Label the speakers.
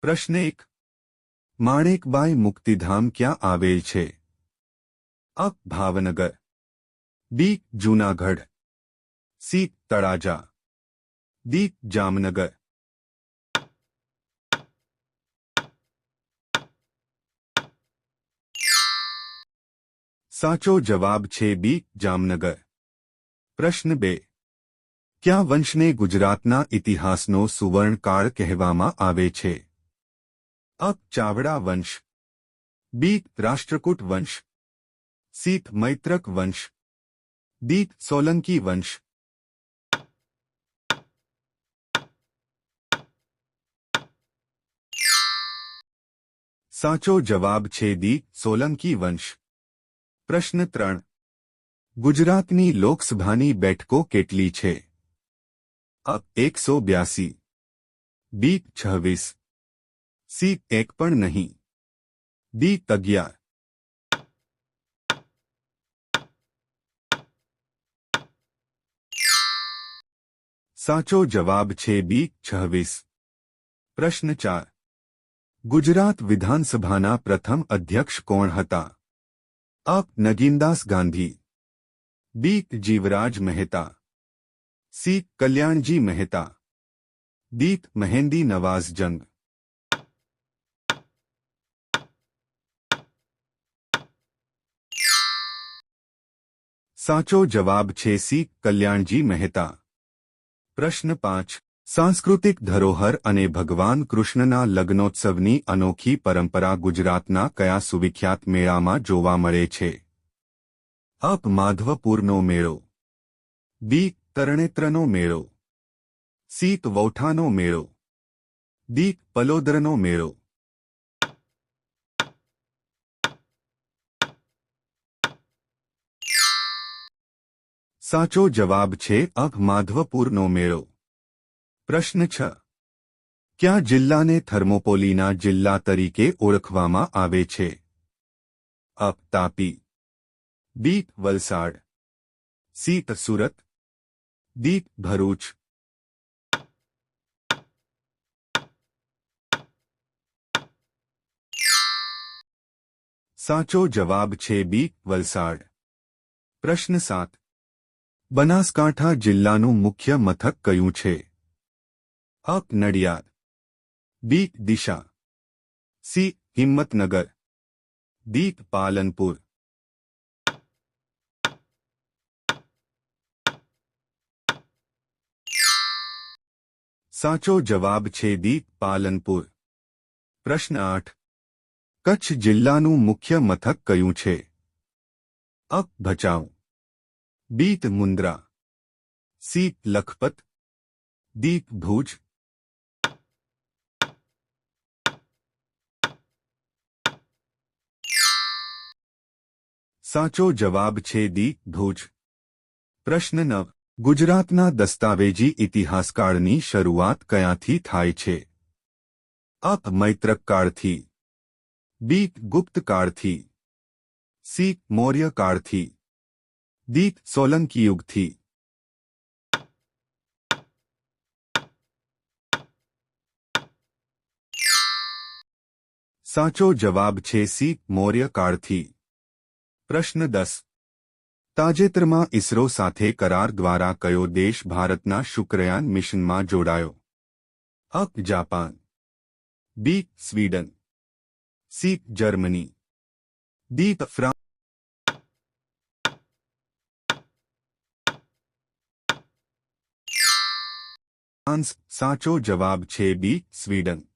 Speaker 1: પ્રશ્ન 1. માણેકબાઈ મુક્તિધામ ક્યાં આવેલ છે? અ. ભાવનગર. બી. જૂનાગઢ. સી. તળાજા. ડી. જામનગર. સાચો જવાબ છે બી. જામનગર. પ્રશ્ન 2. કયા વંશને ગુજરાતના ઇતિહાસનો સુવર્ણકાળ કહેવામાં આવે છે? અ. ચાવડા વંશ. બી. રાષ્ટ્રકૂટ વંશ. સી. મૈત્રક વંશ. ડી. સોલંકી વંશ. સાચો જવાબ છે ડી. સોલંકી વંશ. પ્રશ્ન 3. ગુજરાતની લોકસભાની બેઠકો કેટલી છે? અ. 182. બી. 26. સી. 1 પણ નહીં. ડી. 11. સાચો જવાબ છે બી. 26. પ્રશ્ન 4. ગુજરાત વિધાનસભાના પ્રથમ અધ્યક્ષ કોણ હતા? અ. નગીનદાસ ગાંધી. બી. જીવરાજ મહેતા. સી. કલ્યાણજી મહેતા. ડી. મહેંદી નવાઝ જંગ. સાચો જવાબ છે સી. કલ્યાણજી મહેતા. પ્રશ્ન 5. સાંસ્કૃતિક ધરોહર અને ભગવાન કૃષ્ણના લગ્નોત્સવની અનોખી પરંપરા ગુજરાતના કયા સુવિખ્યાત મેળામાં જોવા મળે છે? અ. માધવપુરનો મેળો. બી. તરણેત્રનો મેળો. સી. વૌઠાનો મેળો. ડી. પલોદરનો મેળો. સાચો જવાબ છે અ. માધવપુરનો મેળો. પ્રશ્ન 6. કયા જિલ્લાને થર્મોપોલીના જિલ્લા તરીકે ઓળખવામાં આવે છે? અ. તાપી. બી. વલસાડ. સી. સુરત. ડી. ભરૂચ. સાચો જવાબ છે બી. વલસાડ. પ્રશ્ન 7. બનાસકાંઠા જિલ્લાનું મુખ્ય મથક કયું છે? અ. નડિયાદ. બી. ડીસા. સી. હિંમતનગર. ડી. પાલનપુર. સાચો જવાબ છે ડી. પાલનપુર. પ્રશ્ન 8. કચ્છ જિલ્લાનું મુખ્ય મથક કયું છે? અ. ભચાઉ. બી. મુન્દ્રા. સી. લખપત. ડી. ભુજ. સાચો જવાબ છે ડી. ભુજ. પ્રશ્ન 9. ગુજરાતના દસ્તાવેજી ઇતિહાસકાળની શરૂઆત ક્યાંથી થાય છે? અ. મૈત્રક કાળથી. બી. ગુપ્ત કાળથી. સી. મૌર્ય કાળથી. ડી. સોલંકી યુગથી. સાચો જવાબ છે સી. મૌર્ય કાળથી. પ્રશ્ન 10. તાજેતરમાં ઇસરો સાથે કરાર દ્વારા કયો દેશ ભારતના શુક્રયાન મિશનમાં જોડાયો? A. Japan. B. Sweden. C. Germany. D. France. સાચો જવાબ છે બી. સ્વીડન.